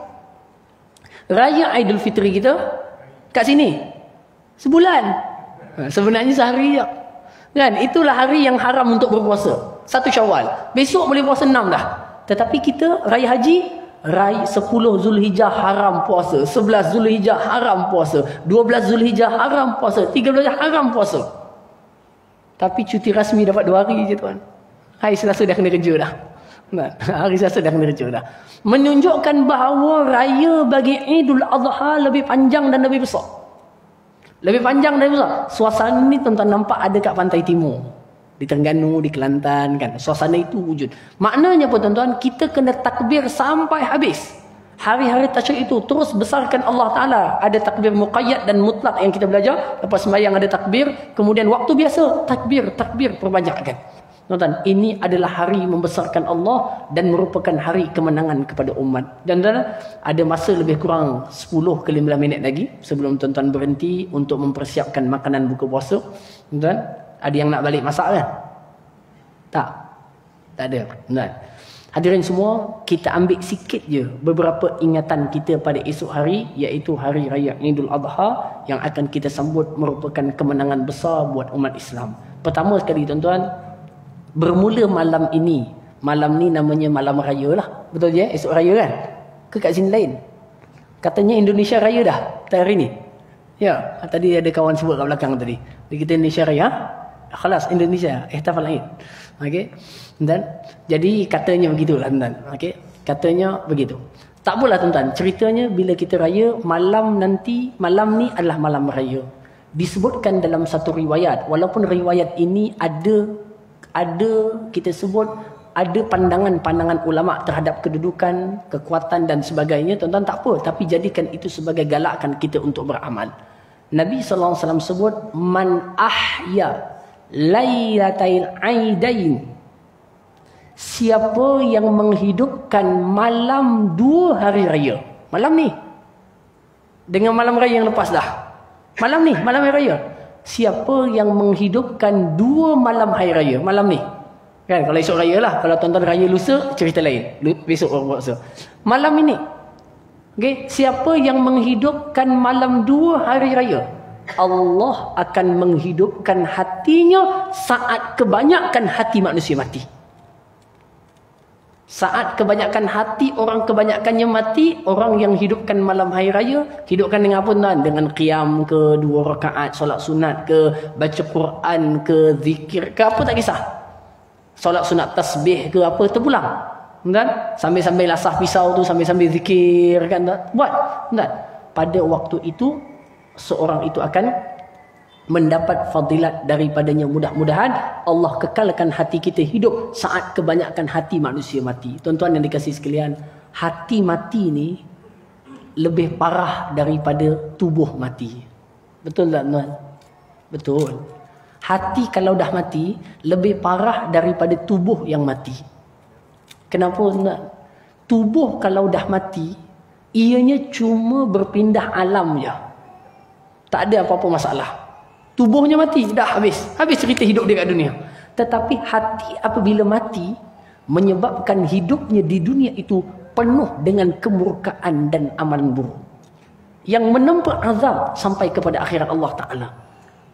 Raya Aidilfitri kita kat sini sebulan. Sebenarnya sehari je. Kan? Itulah hari yang haram untuk berpuasa. 1 Syawal. Besok boleh puasa 6 dah. Tetapi kita raya haji, raya 10 Zulhijjah haram puasa, 11 Zulhijjah haram puasa, 12 Zulhijjah haram puasa, 13 haram puasa. Tapi cuti rasmi dapat 2 hari je tuan. Hari Selasa dah kena kerja dah. Hari Selasa dah kena kerja dah. Menunjukkan bahawa raya bagi Idul Adha lebih panjang dan lebih besar. Lebih panjang dan besar. Suasana ni tuan-tuan nampak ada kat pantai timur. Di Terengganu, di Kelantan kan. Suasana itu wujud. Maknanya pun tuan-tuan, kita kena takbir sampai habis. Hari-hari tasyrik itu terus besarkan Allah Ta'ala. Ada takbir muqayyad dan mutlak yang kita belajar. Lepas sembahyang ada takbir. Kemudian waktu biasa, takbir perbanyakkan. Tuan-tuan, ini adalah hari membesarkan Allah dan merupakan hari kemenangan kepada umat. Dan tuan-tuan, ada masa lebih kurang 10 ke 15 minit lagi sebelum tuan-tuan berhenti untuk mempersiapkan makanan buka puasa. Tuan-tuan, ada yang nak balik masak kan? Tak ada. Tuan-tuan, hadirin semua, kita ambil sikit je beberapa ingatan kita pada esok hari, iaitu hari raya Idul Adha yang akan kita sambut merupakan kemenangan besar buat umat Islam. Pertama sekali tuan-tuan, bermula malam ini. Malam ni namanya malam raya lah. Betul je? Esok raya kan? Ke kat sini lain? Katanya Indonesia raya dah hari ni. Ya, tadi ada kawan sebut kat belakang tadi. Dia kata Indonesia raya. Khalas Indonesia. Ihtafal Aid. Okey. Dan jadi katanya begitulah tuan-tuan. Okey. Katanya begitu. Tak apalah tuan-tuan. Ceritanya bila kita raya malam ni adalah malam raya. Disebutkan dalam satu riwayat, walaupun riwayat ini ada kita sebut ada pandangan-pandangan ulama terhadap kedudukan, kekuatan dan sebagainya, tuan-tuan tak apa, tapi jadikan itu sebagai galakan kita untuk beramal. Nabi sallallahu alaihi wasallam sebut, man ahya lailatal aidain, siapa yang menghidupkan malam 2 hari raya, malam ni dengan malam raya yang lepas dah, malam ni malam hari raya, siapa yang menghidupkan 2 malam hari raya, malam ni kan, kalau esok raya lah, kalau tuan-tuan raya lusa cerita lain, besok orang puasa, malam ini. Okay? Siapa yang menghidupkan malam 2 hari raya, Allah akan menghidupkan hatinya saat kebanyakan hati manusia mati. Saat kebanyakan hati orang kebanyakannya mati, orang yang hidupkan malam hari raya, hidupkan dengan apa tuan? Dengan qiyam ke, 2 rakaat solat sunat ke, baca Quran ke, zikir ke, apa tak kisah. Solat sunat tasbih ke apa, terpulang. Tuan, sambil-sambil lasah pisau tu, sambil-sambil zikir kan, buat. Tuan, pada waktu itu seorang itu akan mendapat fadilat daripadanya. Mudah-mudahan Allah kekalkan hati kita hidup saat kebanyakan hati manusia mati. Tuan-tuan yang dikasihi sekalian, hati mati ni lebih parah daripada tubuh mati. Betul tak tuan? Betul. Hati kalau dah mati lebih parah daripada tubuh yang mati. Kenapa tuan? Tubuh kalau dah mati, ianya cuma berpindah alam je. Tak ada apa-apa masalah. Tubuhnya mati, dah habis. Habis cerita hidup dia kat dunia. Tetapi hati apabila mati, menyebabkan hidupnya di dunia itu penuh dengan kemurkaan dan amalan buruk, yang menempa azab sampai kepada akhirat Allah Ta'ala.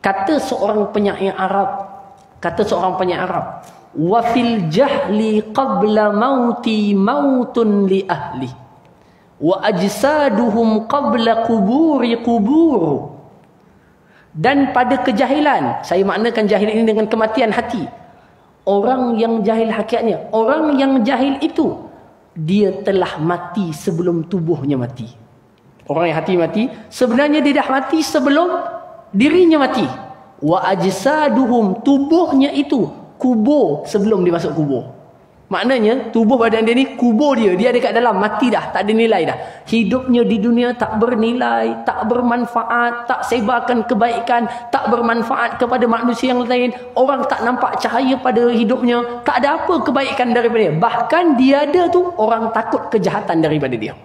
Kata seorang penyair Arab, wa fil jahli qabla mauti mautun li ahli wa ajsaduhum qabla quburi qubur. Dan pada kejahilan, saya maknakan jahil ini dengan kematian hati. Orang yang jahil hakikatnya, orang yang jahil itu dia telah mati sebelum tubuhnya mati. Orang yang hati mati, sebenarnya dia dah mati sebelum dirinya mati. Wa ajsaduhum, tubuhnya itu kubur sebelum dia masuk kubur. Maknanya tubuh badan dia ni kubur dia dekat dalam, mati dah, tak ada nilai dah. Hidupnya di dunia tak bernilai, tak bermanfaat, tak sebarkan kebaikan, tak bermanfaat kepada manusia yang lain. Orang tak nampak cahaya pada hidupnya, tak ada apa kebaikan daripada dia. Bahkan dia ada tu, orang takut kejahatan daripada dia.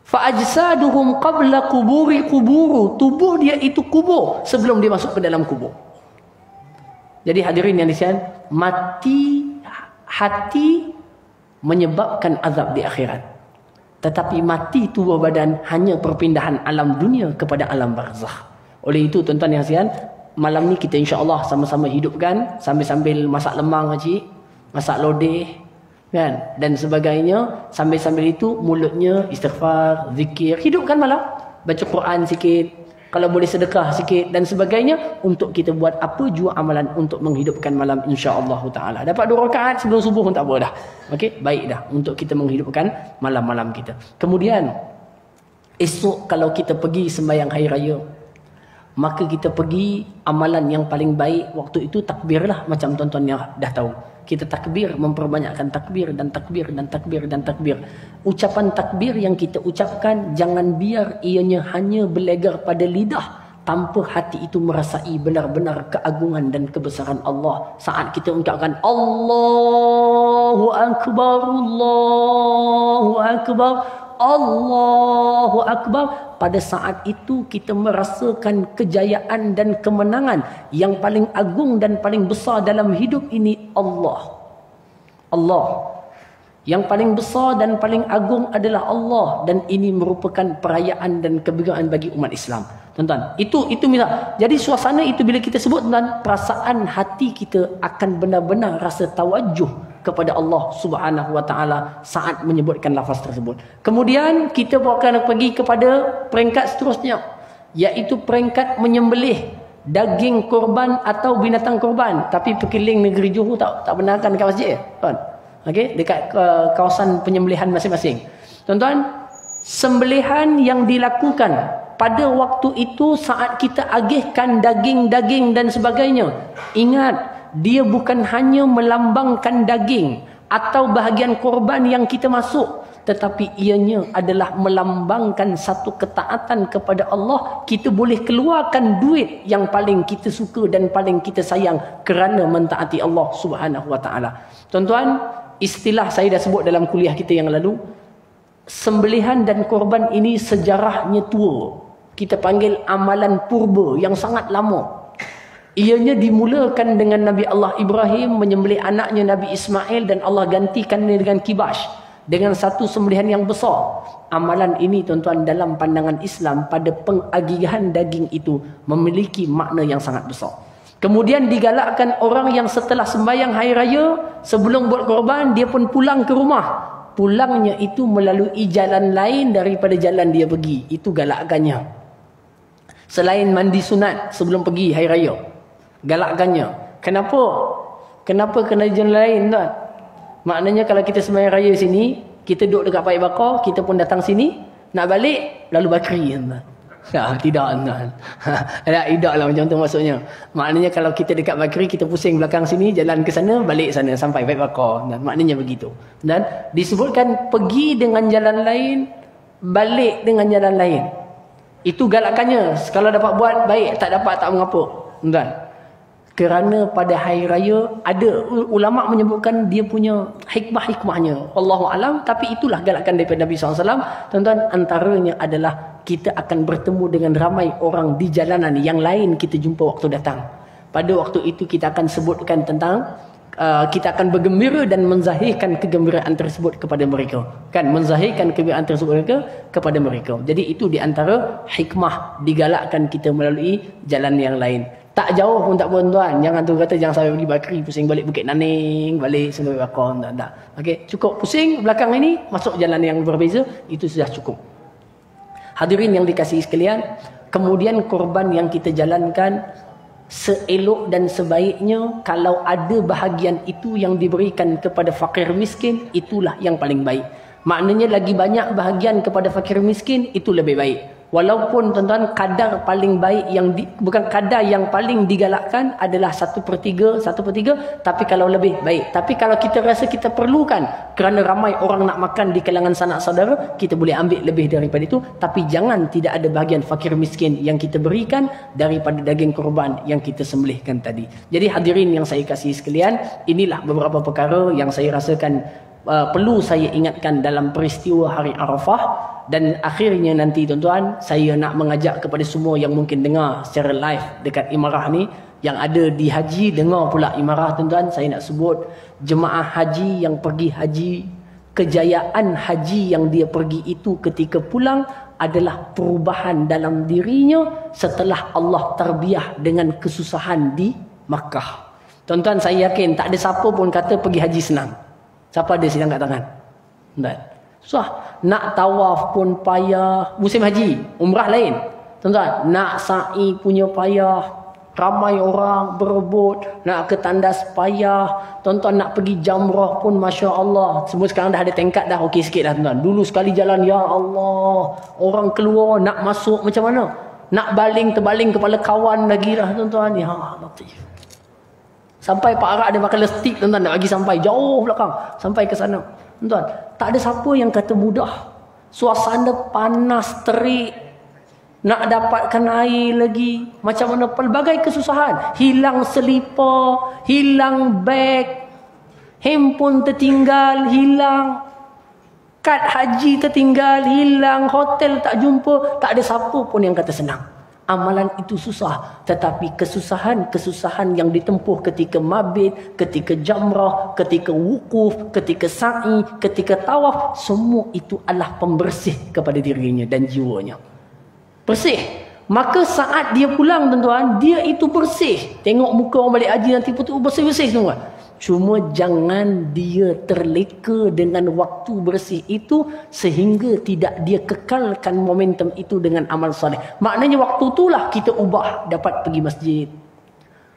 Fa ajsaduhum qabla quburi quburu, tubuh dia itu kubur sebelum dia masuk ke dalam kubur. Jadi hadirin yang disian, mati hati menyebabkan azab di akhirat. Tetapi mati tubuh badan hanya perpindahan alam dunia kepada alam barzakh. Oleh itu tuan-tuan yang kasihan, malam ni kita insya-Allah sama-sama hidupkan sambil-sambil masak lemang cik, masak lodeh kan, dan sebagainya. Sambil-sambil itu mulutnya istighfar, zikir, hidupkan malam, baca Quran sikit, kalau boleh sedekah sikit dan sebagainya, untuk kita buat apa jua amalan untuk menghidupkan malam insya-Allah taala. Dapat 2 rakaat sebelum subuh pun tak apa dah. Okey, baik dah untuk kita menghidupkan malam-malam kita. Kemudian esok kalau kita pergi sembahyang hari raya, maka kita pergi, amalan yang paling baik waktu itu takbirlah, macam tuan-tuan yang dah tahu. Kita takbir, memperbanyakkan takbir dan takbir dan takbir dan takbir. Ucapan takbir yang kita ucapkan, jangan biar ianya hanya berlegar pada lidah, tanpa hati itu merasai benar-benar keagungan dan kebesaran Allah. Saat kita ucapkan Allahu Akbar, Allahu Akbar, Allahu Akbar, pada saat itu kita merasakan kejayaan dan kemenangan yang paling agung dan paling besar dalam hidup ini, Allah. Yang paling besar dan paling agung adalah Allah, dan ini merupakan perayaan dan kebanggaan bagi umat Islam. Tuan-tuan, itu misal. Jadi suasana itu bila kita sebut, tuan, perasaan hati kita akan benar-benar rasa tawajuh kepada Allah Subhanahu wa taala saat menyebutkan lafaz tersebut. Kemudian kita akan pergi kepada peringkat seterusnya, iaitu peringkat menyembelih daging korban atau binatang korban. Tapi pekiling negeri Johor tak benarkan kat masjid, tuan. Okey, dekat kawasan penyembelihan masing-masing. Tuan-tuan, sembelihan yang dilakukan pada waktu itu saat kita agihkan daging-daging dan sebagainya, ingat, dia bukan hanya melambangkan daging atau bahagian korban yang kita masuk, tetapi ianya adalah melambangkan satu ketaatan kepada Allah. Kita boleh keluarkan duit yang paling kita suka dan paling kita sayang kerana mentaati Allah Subhanahu wa taala. Tuan-tuan, istilah saya dah sebut dalam kuliah kita yang lalu, sembelihan dan korban ini sejarahnya tua. Kita panggil amalan purba yang sangat lama. Ianya dimulakan dengan Nabi Allah Ibrahim menyembelih anaknya Nabi Ismail, dan Allah gantikannya dengan kibash, dengan satu sembelihan yang besar. Amalan ini tuan-tuan dalam pandangan Islam pada pengagihan daging itu memiliki makna yang sangat besar. Kemudian digalakkan orang yang setelah sembahyang hari raya, sebelum buat korban, dia pun pulang ke rumah. Pulangnya itu melalui jalan lain daripada jalan dia pergi. Itu galakkannya. Selain mandi sunat sebelum pergi hari raya, galakkannya. Kenapa? Kenapa kena jalan lain, tuan? Maknanya kalau kita sembahyang raya sini, kita duduk dekat Paik Bakar, kita pun datang sini, nak balik lalu bakri, tuan. Tidak, tuan. Tidak lah macam tu maksudnya. Maknanya kalau kita dekat bakri, kita pusing belakang sini, jalan ke sana, balik sana sampai Paik Bakar. Dan maknanya begitu. Dan disebutkan pergi dengan jalan lain, balik dengan jalan lain. Itu galakkannya. Kalau dapat buat baik, tak dapat tak mengapa. Dan Kerana pada hari raya ada ulama menyebutkan dia punya hikmah-hikmahnya. Allahu alam, tapi itulah galakan daripada Nabi SAW. Tuan-tuan, antaranya adalah kita akan bertemu dengan ramai orang di jalanan yang lain kita jumpa waktu datang. Pada waktu itu kita akan sebutkan tentang kita akan bergembira dan menzahirkan kegembiraan tersebut kepada mereka. Kan, menzahirkan kegembiraan tersebut kepada mereka. Jadi itu di antara hikmah digalakkan kita melalui jalan yang lain. Tak jauh pun tak pun tuan. Jangan tu kata jangan sampai pergi Bakri, pusing balik Bukit Naning, balik Sungai Bakar. Tak. Okey, cukup pusing belakang ini, masuk jalan yang berbeza, itu sudah cukup. Hadirin yang dikasihi sekalian, kemudian korban yang kita jalankan seelok dan sebaiknya, kalau ada bahagian itu yang diberikan kepada fakir miskin, itulah yang paling baik. Maknanya lagi banyak bahagian kepada fakir miskin, itu lebih baik. Walaupun tuan-tuan kadar paling baik yang bukan kadar yang paling digalakkan adalah 1/3, tapi kalau lebih baik. Tapi kalau kita rasa kita perlukan kerana ramai orang nak makan di kalangan sanak saudara, kita boleh ambil lebih daripada itu. Tapi jangan tidak ada bahagian fakir miskin yang kita berikan daripada daging korban yang kita sembelihkan tadi. Jadi hadirin yang saya kasihi sekalian, inilah beberapa perkara yang saya rasakan perlu saya ingatkan dalam peristiwa hari Arafah. Dan akhirnya nanti tuan-tuan, saya nak mengajak kepada semua yang mungkin dengar secara live dekat Imarah ni, yang ada di haji, dengar pula Imarah tuan-tuan. Saya nak sebut jemaah haji yang pergi haji, kejayaan haji yang dia pergi itu ketika pulang adalah perubahan dalam dirinya setelah Allah tarbiyah dengan kesusahan di Makkah. Tuan-tuan, saya yakin tak ada siapa pun kata pergi haji senang. Siapa ada sidang kat tangan? Tak. Susah. Nak tawaf pun payah. Musim haji, umrah lain. Tuan-tuan, nak sa'i punya payah. Ramai orang berebut. Nak ke tandas payah. Tuan-tuan, nak pergi jamrah pun Masya Allah. Semua sekarang dah ada tingkat dah. Okey sikit dah tuan-tuan. Dulu sekali jalan, ya Allah. Orang keluar, nak masuk macam mana? Nak baling, terbaling kepala kawan lagi dah tuan-tuan. Ya Latif. Sampai Pak Arak dia pakai lestik tuan-tuan, nak bagi sampai jauh belakang. Sampai ke sana. Tuan-tuan, tak ada siapa yang kata mudah. Suasana panas, terik. Nak dapatkan air lagi. Macam mana pelbagai kesusahan. Hilang selipar, hilang beg, handphone tertinggal, hilang. Kad haji tertinggal, hilang. Hotel tak jumpa. Tak ada siapa pun yang kata senang. Amalan itu susah, tetapi kesusahan yang ditempuh ketika mabit, ketika jamrah, ketika wukuf, ketika sa'i, ketika tawaf, semua itu adalah pembersih kepada dirinya dan jiwanya. Bersih. Maka saat dia pulang tuan-tuan, dia itu bersih. Tengok muka orang balik haji nanti betul bersih-bersih semua. Cuma jangan dia terleka dengan waktu bersih itu sehingga tidak dia kekalkan momentum itu dengan amal soleh. Maknanya waktu itulah kita ubah, dapat pergi masjid,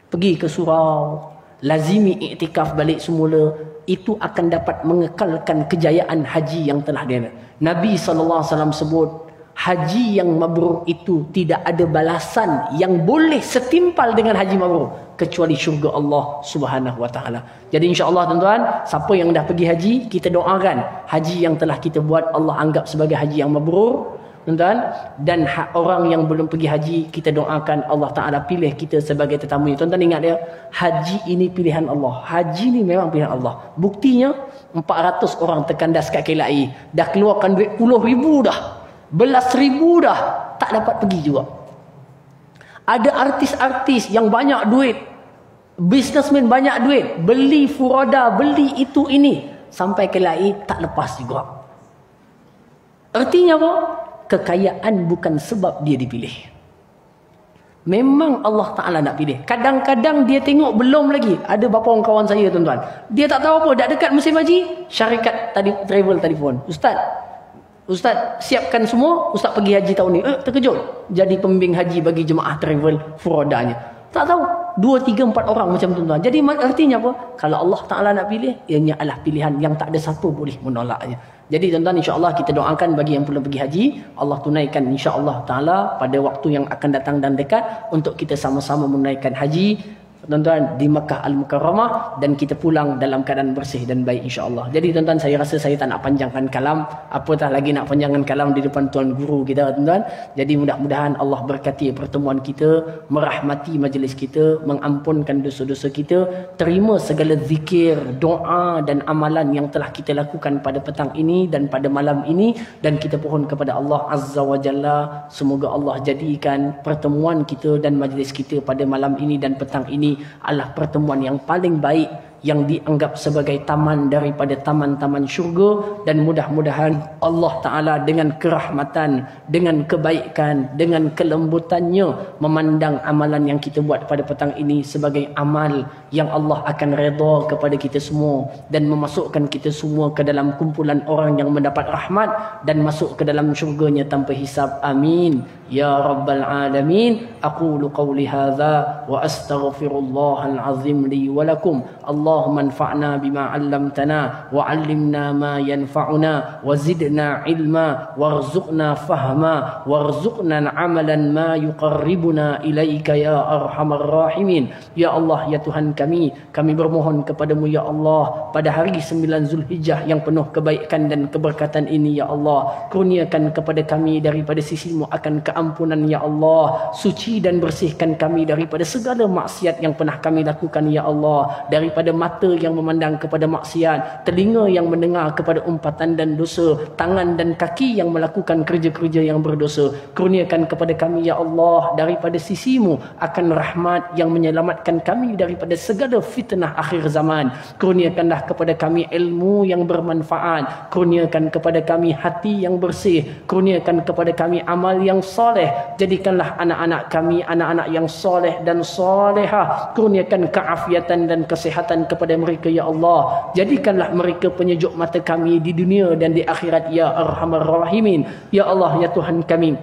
pergi ke surau, lazimi iktikaf balik semula. Itu akan dapat mengekalkan kejayaan haji yang telah dia. Nabi SAW sebut, haji yang mabrur itu tidak ada balasan yang boleh setimpal dengan haji mabrur kecuali syurga Allah Subhanahu wa taala. Jadi insya-Allah tuan-tuan, siapa yang dah pergi haji, kita doakan haji yang telah kita buat Allah anggap sebagai haji yang mabrur, tuan-tuan. Dan orang yang belum pergi haji, kita doakan Allah taala pilih kita sebagai tetamu. Tuan-tuan ingat ya, haji ini pilihan Allah. Haji ni memang pilihan Allah. Buktinya 400 orang terkandas kat KLIA, dah keluarkan duit puluh ribu dah. Belas ribu dah tak dapat pergi juga. Ada artis-artis yang banyak duit, businessman banyak duit, beli furada, beli itu ini, sampai ke lain tak lepas juga. Artinya apa? Kekayaan bukan sebab dia dipilih. Memang Allah Ta'ala nak pilih. Kadang-kadang dia tengok belum lagi. Ada beberapa orang kawan saya tuan-tuan, dia tak tahu apa, dah dekat musim haji, syarikat tadi travel telefon, Ustaz siapkan semua, Ustaz pergi haji tahun ni. Terkejut. Jadi pembimbing haji bagi jemaah travel furadanya. Tak tahu. 2, 3, 4 orang macam tuan-tuan. Jadi artinya apa? Kalau Allah Ta'ala nak pilih, ianya adalah pilihan yang tak ada siapa boleh menolaknya. Jadi tuan-tuan, insya-Allah kita doakan bagi yang belum pergi haji, Allah tunaikan insya-Allah Ta'ala pada waktu yang akan datang dan dekat untuk kita sama-sama menunaikan haji. tuan-tuan, di Makkah Al-Mukarramah, dan kita pulang dalam keadaan bersih dan baik insya-Allah. Jadi tuan-tuan, saya rasa saya tak nak panjangkan kalam, apatah lagi nak panjangkan kalam di depan tuan guru kita tuan-tuan. Jadi mudah-mudahan Allah berkati pertemuan kita, merahmati majlis kita, mengampunkan dosa-dosa kita, terima segala zikir, doa dan amalan yang telah kita lakukan pada petang ini dan pada malam ini, dan kita pohon kepada Allah Azza wa Jalla, semoga Allah jadikan pertemuan kita dan majlis kita pada malam ini dan petang ini adalah pertemuan yang paling baik, yang dianggap sebagai taman daripada taman-taman syurga, dan mudah-mudahan Allah Ta'ala dengan kerahmatan, dengan kebaikan, dengan kelembutannya memandang amalan yang kita buat pada petang ini sebagai amal yang Allah akan redha kepada kita semua dan memasukkan kita semua ke dalam kumpulan orang yang mendapat rahmat dan masuk ke dalam syurganya tanpa hisab. Amin ya rabbal alamin. Aqulu qawli hadza wa astaghfirullahal azim li wa lakum. Allahumma anfa'na bima 'allamtana wa 'allimna ma yanfa'una wa zidna ilma warzuqna fahma warzuqna 'amalan ma yuqarribuna ilaika ya arhamar rahimin. Ya Allah, ya Tuhan kami bermohon kepadamu ya Allah, pada hari 9 Zulhijjah yang penuh kebaikan dan keberkatan ini ya Allah, kurniakan kepada kami daripada sisimu akan keampunan ya Allah, suci dan bersihkan kami daripada segala maksiat yang pernah kami lakukan ya Allah, daripada mata yang memandang kepada maksiat, telinga yang mendengar kepada umpatan dan dosa, tangan dan kaki yang melakukan kerja-kerja yang berdosa. Kurniakan kepada kami ya Allah daripada sisimu akan rahmat yang menyelamatkan kami daripada segala fitnah akhir zaman. Kurniakanlah kepada kami ilmu yang bermanfaat, kurniakan kepada kami hati yang bersih, kurniakan kepada kami amal yang soleh. Jadikanlah anak-anak kami anak-anak yang soleh dan solehah, kurniakan keafiatan dan kesihatan kepada mereka ya Allah. Jadikanlah mereka penyejuk mata kami di dunia dan di akhirat ya arhamar rahimin. Ya Allah, ya Tuhan kami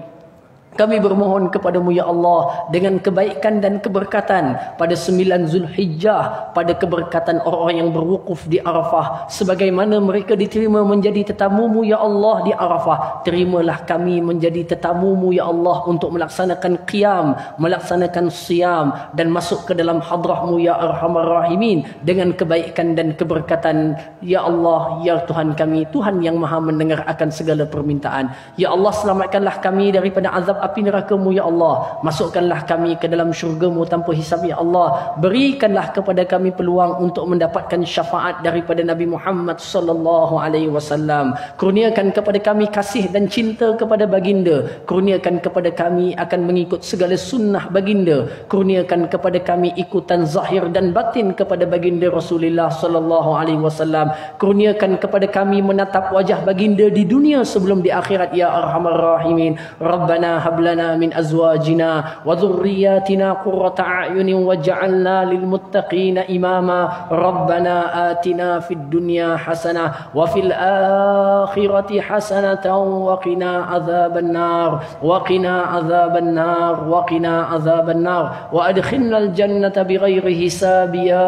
bermohon kepadamu ya Allah dengan kebaikan dan keberkatan pada 9 Zulhijjah, pada keberkatan orang-orang yang berwukuf di Arafah, sebagaimana mereka diterima menjadi tetamumu ya Allah di Arafah. Terimalah kami menjadi tetamumu ya Allah untuk melaksanakan qiyam, melaksanakan siyam dan masuk ke dalam hadrahmu ya arhamar rahimin dengan kebaikan dan keberkatan ya Allah, ya Tuhan kami, Tuhan yang maha mendengar akan segala permintaan. Ya Allah, selamatkanlah kami daripada azab api neraka-Mu ya Allah. Masukkanlah kami ke dalam syurga-Mu tanpa hisab ya Allah. Berikanlah kepada kami peluang untuk mendapatkan syafaat daripada Nabi Muhammad sallallahu alaihi wasallam. Kurniakan kepada kami kasih dan cinta kepada baginda. Kurniakan kepada kami akan mengikut segala sunnah baginda. Kurniakan kepada kami ikutan zahir dan batin kepada baginda Rasulullah sallallahu alaihi wasallam. Kurniakan kepada kami menatap wajah baginda di dunia sebelum di akhirat ya arhamar rahimin. Rabbana hab lana min azwajina wa dhurriyyatina qurrata a'yunin waj'alna lil muttaqina imama. Rabbana atina fid dunya hasanah wa fil akhirati hasanatan wa qina adzaban nar wa qina adzaban nar wa qina adzaban nar wa adkhilnal jannata bighairi hisab ya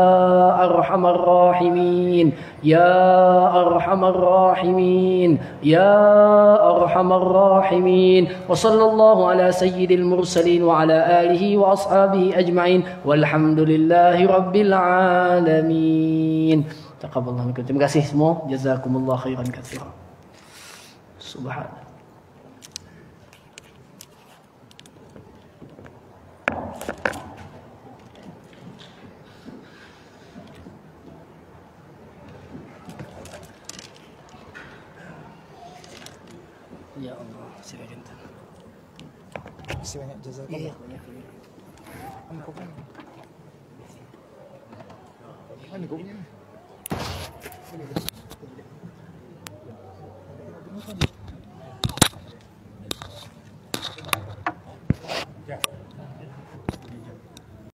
arhamar rahimin ya arhamar rahimin ya arhamar rahimin. Wa sallallahu ala sayyidil mursalin wa ala alihi wa ashabihi ajma'in walhamdulillahi rabbil alamin. Taqabbalallahu minkum. Terima kasih semua. Jazakumullah khairan katsiran. Subhanallah. Ya Allah, silakan. Terima kasih banyak, jazakallah. Mana kopinya? Mana kopinya?